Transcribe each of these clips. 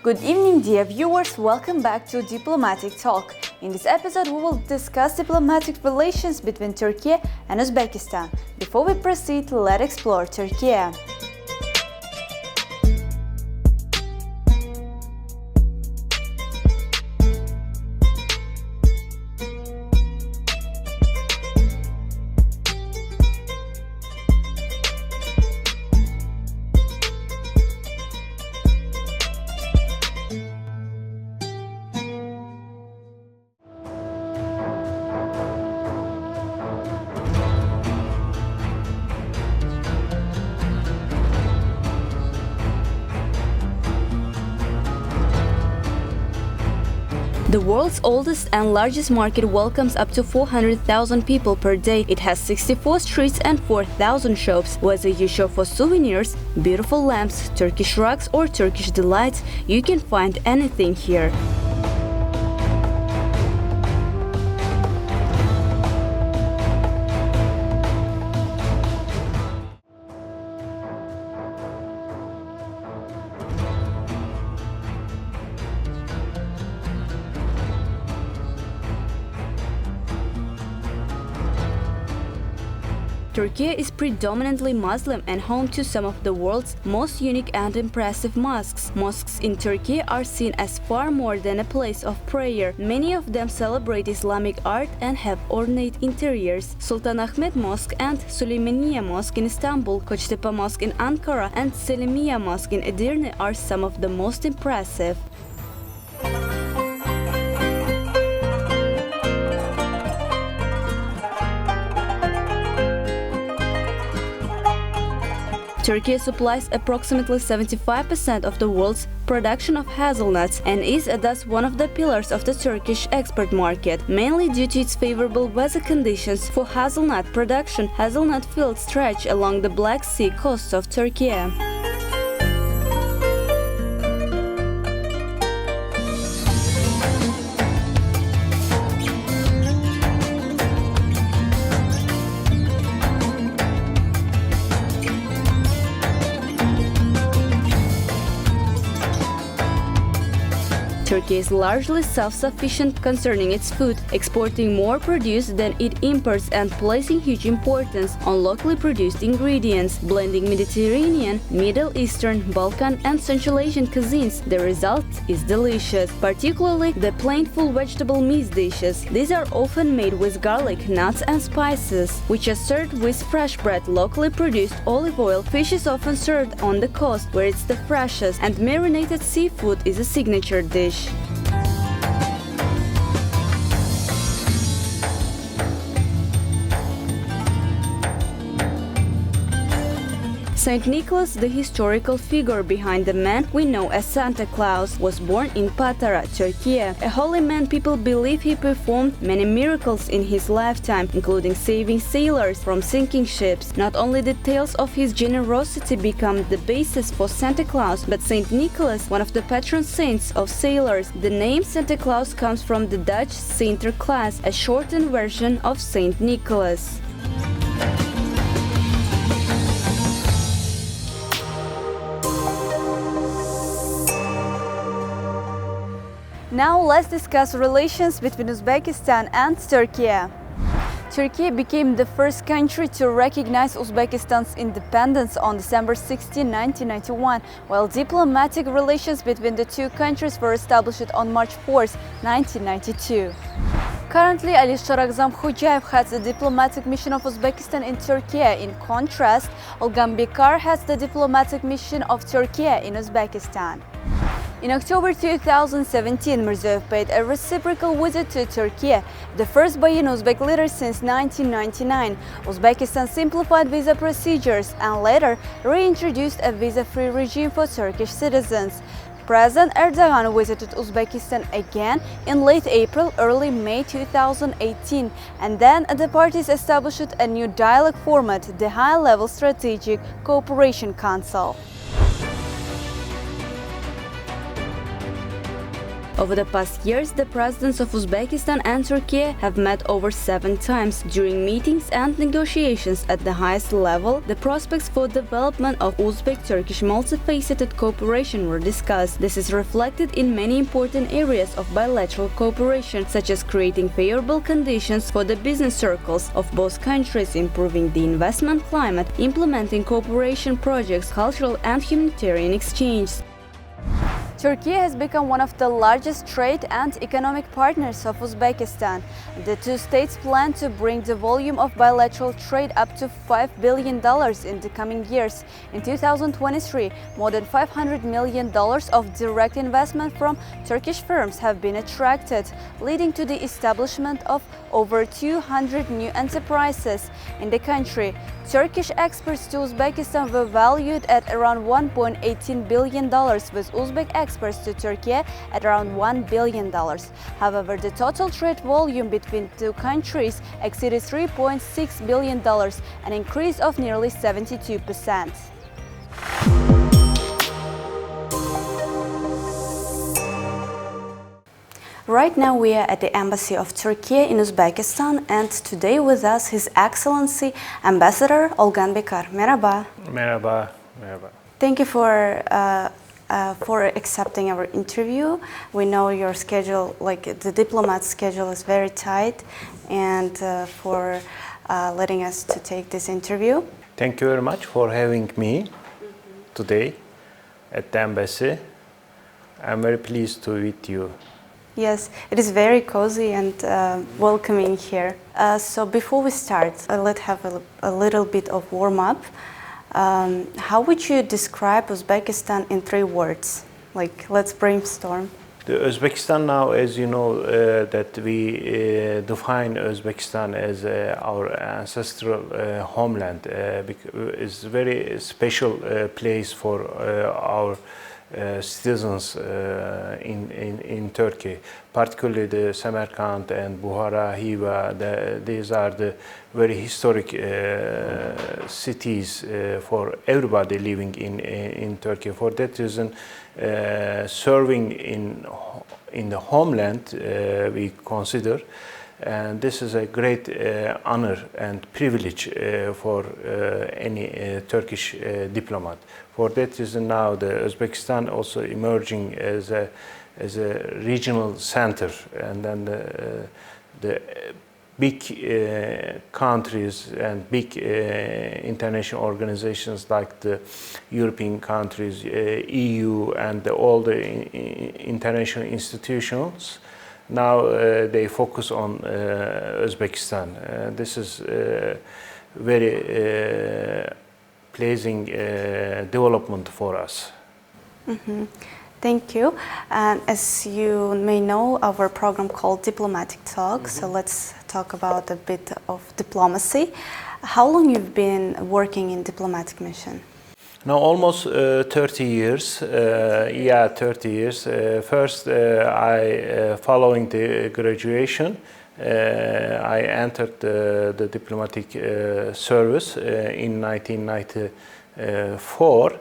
Good evening, dear viewers. Welcome back to Diplomatic Talk. In this episode, we will discuss diplomatic relations between Turkey and Uzbekistan. Before we proceed, let's explore Turkey. The world's oldest and largest market welcomes up to 400,000 people per day. It has 64 streets and 4,000 shops. Whether you shop for souvenirs, beautiful lamps, Turkish rugs or Turkish delights, you can find anything here. Turkey is predominantly Muslim and home to some of the world's most unique and impressive mosques. Mosques in Turkey are seen as far more than a place of prayer. Many of them celebrate Islamic art and have ornate interiors. Sultanahmet Mosque and Süleymaniye Mosque in Istanbul, Koçtepe Mosque in Ankara, and Selimiye Mosque in Edirne are some of the most impressive. Turkey supplies approximately 75% of the world's production of hazelnuts and is thus one of the pillars of the Turkish export market. Mainly due to its favorable weather conditions for hazelnut production, hazelnut fields stretch along the Black Sea coast of Turkey. Turkey is largely self-sufficient concerning its food, exporting more produce than it imports and placing huge importance on locally produced ingredients, blending Mediterranean, Middle Eastern, Balkan and Central Asian cuisines. The result is delicious, particularly the plain full vegetable meat dishes. These are often made with garlic, nuts and spices, which are served with fresh bread, locally produced olive oil. Fish is often served on the coast where it's the freshest, and marinated seafood is a signature dish. Saint Nicholas, the historical figure behind the man we know as Santa Claus, was born in Patara, Turkey. A holy man, people believe he performed many miracles in his lifetime, including saving sailors from sinking ships. Not only did tales of his generosity become the basis for Santa Claus, but Saint Nicholas, one of the patron saints of sailors. The name Santa Claus comes from the Dutch Sinterklaas, a shortened version of Saint Nicholas. Now let's discuss relations between Uzbekistan and Turkey. Turkey became the first country to recognize Uzbekistan's independence on December 16, 1991, while diplomatic relations between the two countries were established on March 4, 1992. Currently, Ali Sharakzam Khojayev has the diplomatic mission of Uzbekistan in Turkey. In contrast, Olgan Bekar has the diplomatic mission of Turkey in Uzbekistan. In October 2017, Mirziyoyev paid a reciprocal visit to Turkey, the first by an Uzbek leader since 1999. Uzbekistan simplified visa procedures and later reintroduced a visa-free regime for Turkish citizens. President Erdogan visited Uzbekistan again in late April, early May 2018, and then the parties established a new dialogue format, the High-Level Strategic Cooperation Council. Over the past years, the presidents of Uzbekistan and Turkey have met over 7 times. During meetings and negotiations at the highest level, the prospects for development of Uzbek-Turkish multifaceted cooperation were discussed. This is reflected in many important areas of bilateral cooperation, such as creating favorable conditions for the business circles of both countries, improving the investment climate, implementing cooperation projects, cultural and humanitarian exchange. Turkey has become one of the largest trade and economic partners of Uzbekistan. The two states plan to bring the volume of bilateral trade up to $5 billion in the coming years. In 2023, more than $500 million of direct investment from Turkish firms have been attracted, leading to the establishment of over 200 new enterprises in the country. Turkish exports to Uzbekistan were valued at around $1.18 billion, with Uzbek exports to Turkey at around $1 billion. However, the total trade volume between two countries exceeded $3.6 billion, an increase of nearly 72%. Right now we are at the Embassy of Turkey in Uzbekistan, and today with us His Excellency Ambassador Olgan Bekar. Merhaba. Merhaba. Merhaba. Thank you for accepting our interview. We know your schedule, like the diplomat's schedule, is very tight, and for letting us to take this interview. Thank you very much for having me today at the embassy. I'm very pleased to meet you. Yes, it is very cozy and welcoming here. So before we start, let's have a little bit of warm-up. How would you describe Uzbekistan in 3 words? Like, let's brainstorm. The Uzbekistan now, as you know, that we define Uzbekistan as our ancestral homeland, is a very special place for our citizens in Turkey, particularly the Samarkand and Bukhara, Hiva. These are the very historic cities for everybody living in Turkey. For that reason, serving in the homeland, we consider, and this is a great honor and privilege for any Turkish diplomat. For that reason, now the Uzbekistan also emerging as a regional center, and then the big countries and big international organizations like the European countries, EU, and all the international institutions. Now they focus on Uzbekistan. This is very pleasing development for us. Mm-hmm. Thank you. And as you may know, our program called Diplomatic Talk. So let's talk about a bit of diplomacy. How long you've been working in diplomatic mission? Now almost 30 years. 30 years. First, following the graduation, I entered the diplomatic service in 1994.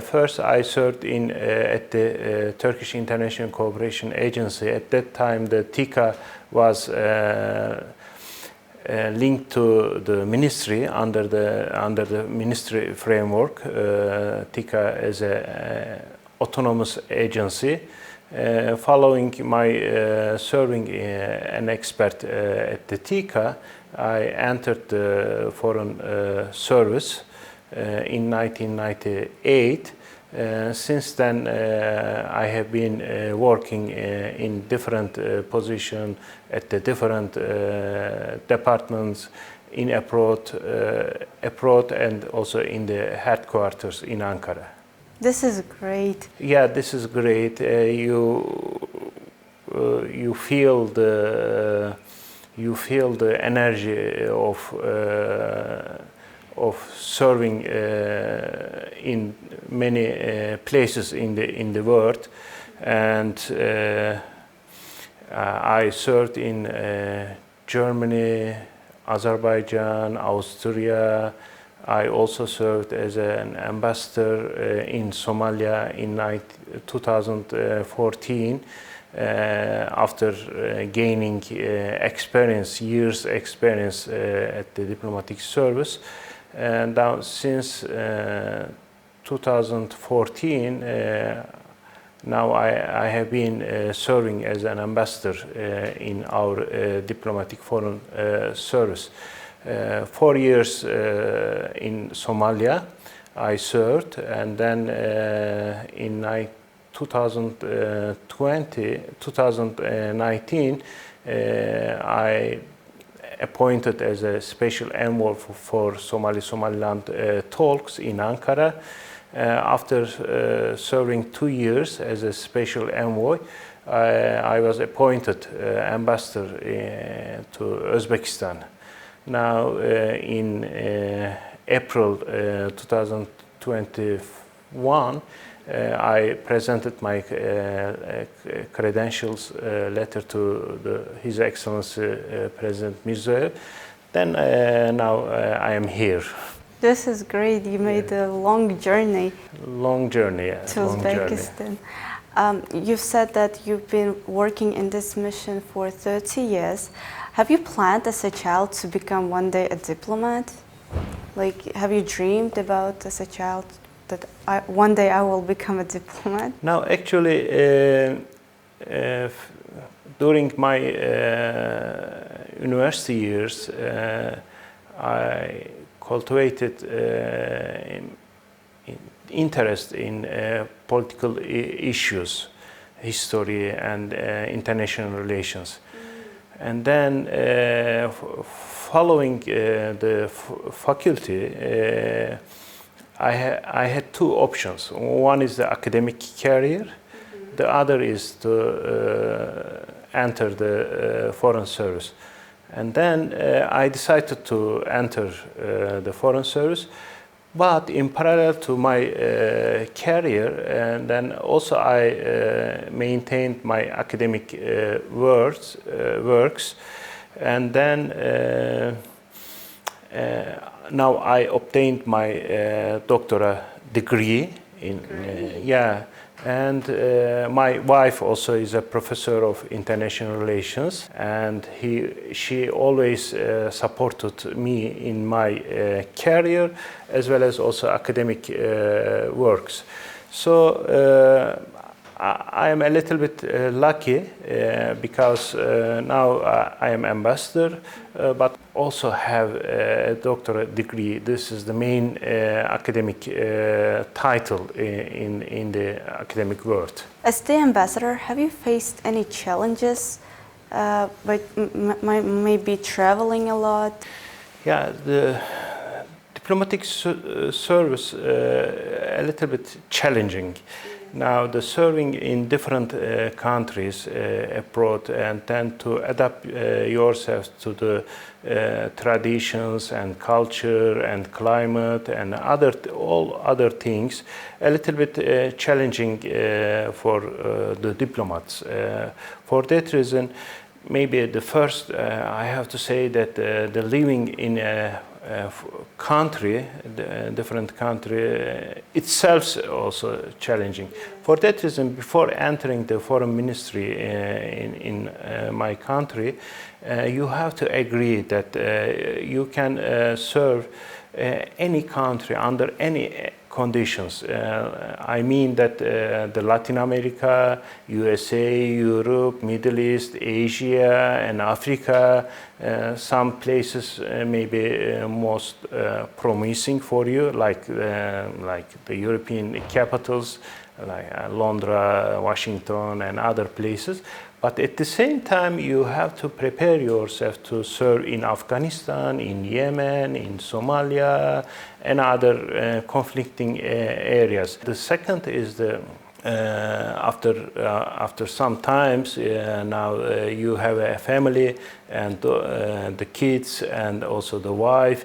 First, I served at the Turkish International Cooperation Agency. At that time, the TICA was linked to the ministry under the ministry framework. TICA is an autonomous agency. Following my serving an expert at the TICA, I entered the foreign service in 1998. Since then, I have been working in different positions at the different departments in abroad and also in the headquarters in Ankara. This is great. Yeah, this is great. You feel the energy of serving in many places in the world, and I served in Germany, Azerbaijan, Austria. I also served as an ambassador in Somalia in 2014. after gaining experience, years experience at the diplomatic service. And now since 2014, now I have been serving as an ambassador in our diplomatic foreign service. 4 years in Somalia I served, and then in 2019 I appointed as a special envoy for Somaliland talks in Ankara. After serving 2 years as a special envoy, I was appointed ambassador to Uzbekistan. Now in April 2021, I presented my credentials letter to His Excellency President Mirziyoyev. Then now I am here. This is great. You made a long journey. Long journey, yeah. To Uzbekistan. You've said that you've been working in this mission for 30 years. Have you planned as a child to become one day a diplomat? Like, have you dreamed about as a child that one day I will become a diplomat? Now, actually, during my university years, I cultivated interest in political issues, history, and international relations. And then, following the faculty, I had two options. One is the academic career, the other is to enter the foreign service. And then I decided to enter the foreign service, but in parallel to my career, and then also I maintained my academic works, and then now I obtained my doctorate degree in and my wife also is a professor of international relations, and she always supported me in my career as well as also academic works. So I am a little bit lucky because now I am ambassador, but also have a doctorate degree. This is the main academic title in the academic world. As the ambassador, have you faced any challenges, maybe traveling a lot? Yeah, the diplomatic service a little bit challenging. Now, the serving in different countries abroad, and then to adapt yourself to the traditions and culture and climate and all other things, a little bit challenging for the diplomats. For that reason, maybe the first, I have to say that the living in a country, different country, itself also challenging. For that reason, before entering the foreign ministry in my country, you have to agree that you can serve any country under any conditions. I mean that the Latin America, USA, Europe, Middle East, Asia, and Africa, some places may be most promising for you, like the European capitals, like London, Washington, and other places. But at the same time, you have to prepare yourself to serve in Afghanistan, in Yemen, in Somalia, and other conflicting areas. The second is the after some times, now you have a family and the kids and also the wife.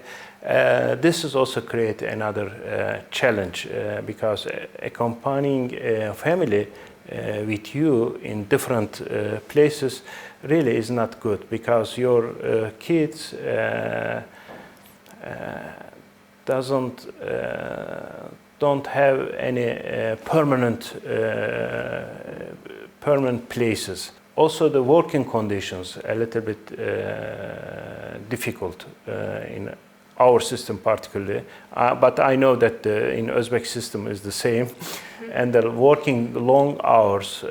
This is also create another challenge because accompanying a family with you in different places really is not good, because your kids don't have any permanent places. Also the working conditions a little bit difficult in our system particularly, but I know that in Uzbek system is the same, and the working long hours,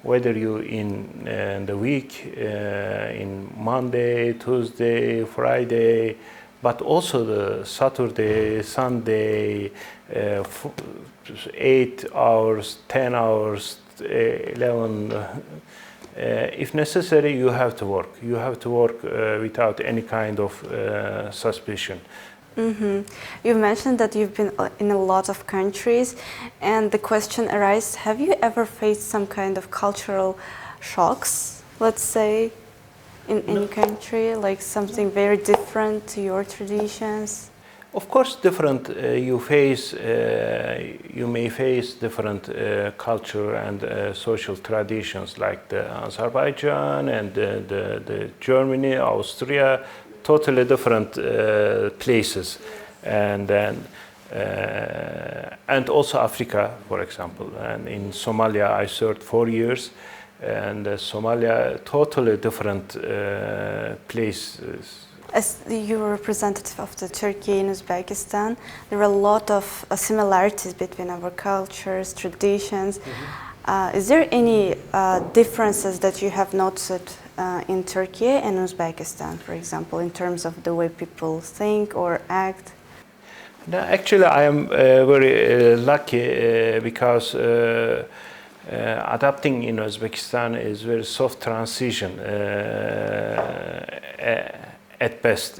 whether you in the week, in Monday, Tuesday, Friday, but also the Saturday, Sunday, 8 hours, 10 hours, 11. If necessary, you have to work. You have to work without any kind of suspicion. Mm-hmm. You've mentioned that you've been in a lot of countries, and the question arises, have you ever faced some kind of cultural shocks, let's say, in any country, like something very different to your traditions? Of course, different. You may face different culture and social traditions, like the Azerbaijan and the Germany, Austria, totally different places, and then and also Africa, for example. And in Somalia, I served 4 years, and Somalia, totally different places. As you were representative of the Turkey in Uzbekistan, there are a lot of similarities between our cultures, traditions. Mm-hmm. Is there any differences that you have noticed in Turkey and Uzbekistan, for example, in terms of the way people think or act? No, actually, I am very lucky because adapting in Uzbekistan is very soft transition. At best,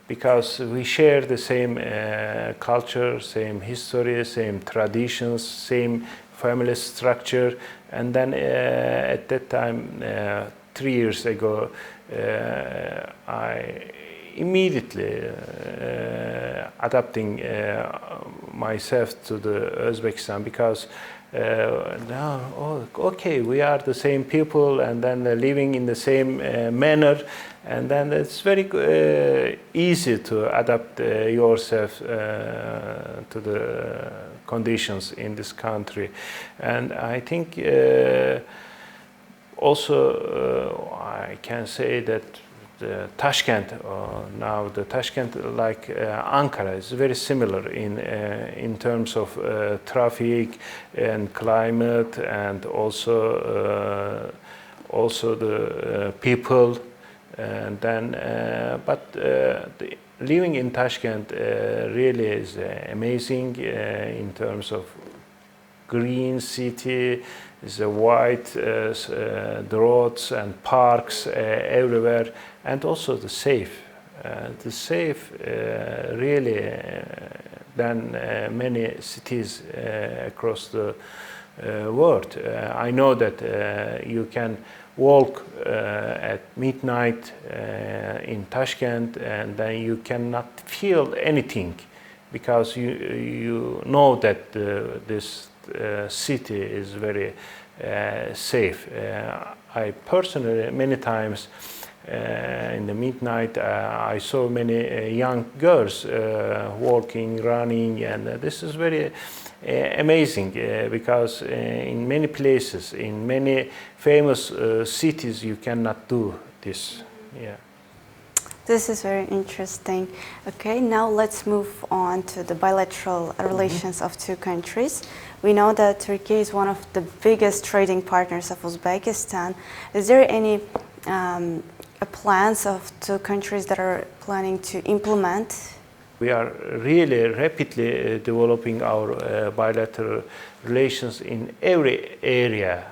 because we share the same culture, same history, same traditions, same family structure, and then at that time, 3 years ago, I immediately adapting myself to the Uzbekistan, because now, okay, we are the same people, and then living in the same manner, and then it's very easy to adapt yourself to the conditions in this country. And I think also I can say that the Tashkent, now the Tashkent, like Ankara, is very similar in terms of traffic and climate, and also the people. And then, living in Tashkent really is amazing in terms of green city. It's a white the roads and parks everywhere, and also the safe. The safe really than many cities across the world. I know that you can walk at midnight in Tashkent, and then you cannot feel anything, because you know that this city is very safe. I personally, many times in the midnight, I saw many young girls walking, running, and this is very amazing, because in many places, in many famous cities, you cannot do this. Yeah. This is very interesting. Okay, now let's move on to the bilateral relations of two countries. We know that Turkey is one of the biggest trading partners of Uzbekistan. Is there any plans of two countries that are planning to implement? We are really rapidly developing our bilateral relations in every area,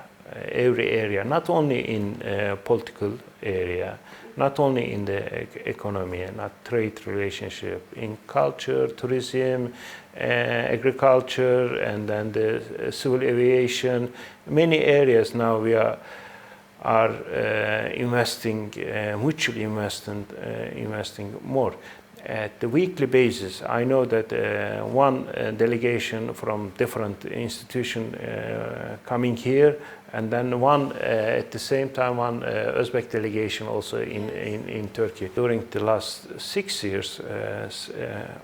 not only in political area, not only in the economy, not trade relationship, in culture, tourism, agriculture, and then the civil aviation. Many areas now we are investing, mutually investing more. At the weekly basis, I know that one delegation from different institution coming here, and then one at the same time one Uzbek delegation also in Turkey. During the last 6 years,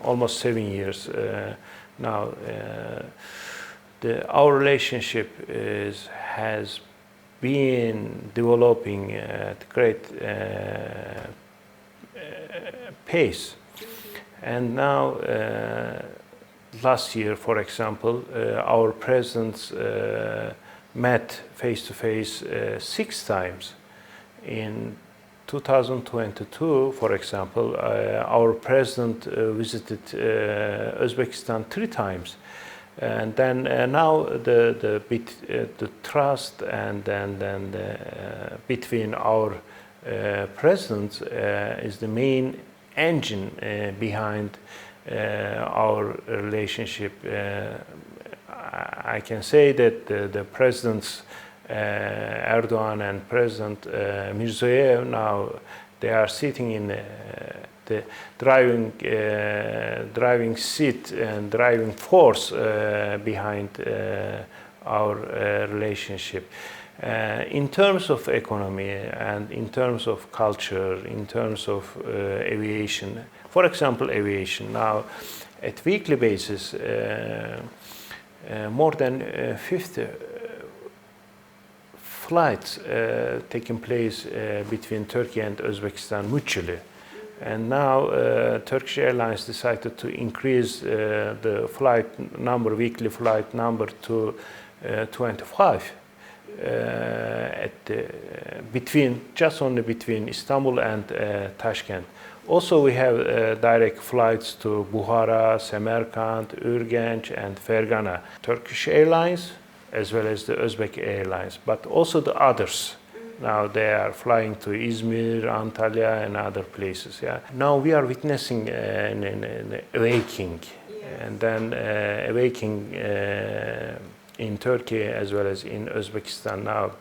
almost 7 years now, our relationship has been developing at great pace. And now, last year, for example, our presidents met face-to-face 6 times. In 2022, for example, our president visited Uzbekistan 3 times. And then now the trust and then between our presidents is the main engine behind our relationship. I can say that the presidents Erdogan and President Mirziyoyev, now they are sitting in the driving seat and driving force behind our relationship. In terms of economy and in terms of culture, in terms of aviation, for example, aviation, now at weekly basis, more than 50 flights taking place between Turkey and Uzbekistan mutually. And now Turkish Airlines decided to increase the weekly flight number to 25 only between Istanbul and Tashkent. Also, we have direct flights to Bukhara, Samarkand, Urgench, and Fergana. Turkish Airlines, as well as the Uzbek Airlines, but also the others. Now they are flying to Izmir, Antalya, and other places. Yeah. Now we are witnessing an awakening, and then awakening in Turkey as well as in Uzbekistan. Now,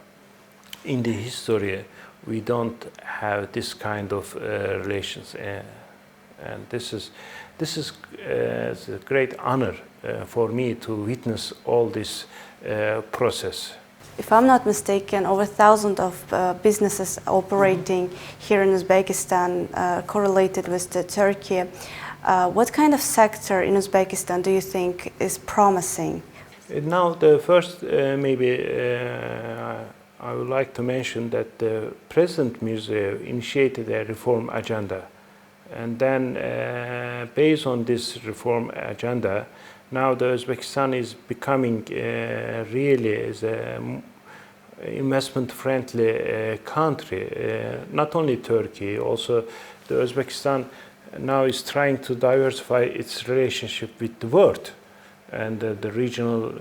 in the history, we don't have this kind of relations, and this is a great honor for me to witness all this process. If I'm not mistaken, over 1,000 of businesses operating here in Uzbekistan correlated with Turkey. What kind of sector in Uzbekistan do you think is promising? Now, the first I would like to mention that President Mirziyoyev initiated a reform agenda. And then, based on this reform agenda, now the Uzbekistan is becoming really as an investment-friendly country. Not only Turkey, also the Uzbekistan now is trying to diversify its relationship with the world and the regional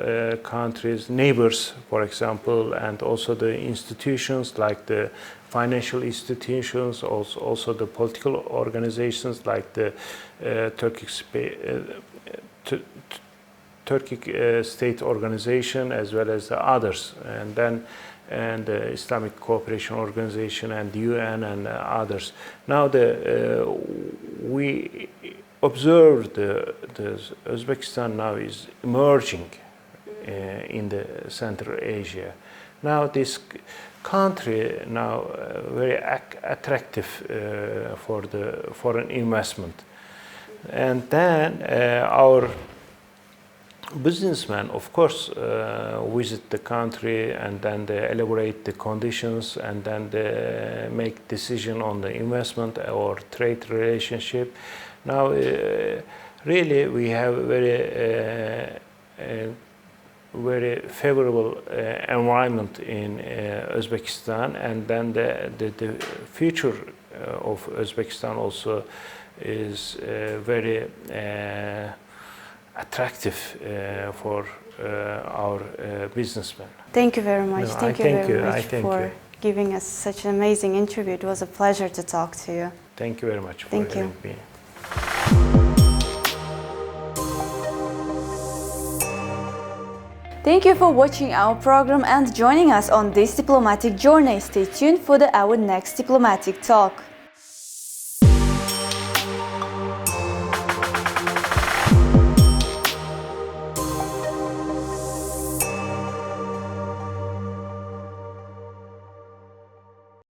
countries, neighbors, for example, and also the institutions like the financial institutions, also the political organizations like the Turkic State Organization, as well as the others, and the Islamic Cooperation Organization and the UN and others. Now we observe the Uzbekistan now is emerging in the Central Asia. Now this country now very attractive for the foreign investment, and then our businessmen, of course, visit the country and then they elaborate the conditions and then they make decision on the investment or trade relationship. Now, really, we have very favorable environment in Uzbekistan, and then the future of Uzbekistan also is very attractive for our businessmen. Thank you very much. No, thank you very much for giving us such an amazing interview. It was a pleasure to talk to you. Thank you very much for having me. Thank you for watching our program and joining us on this diplomatic journey. Stay tuned for our next diplomatic talk.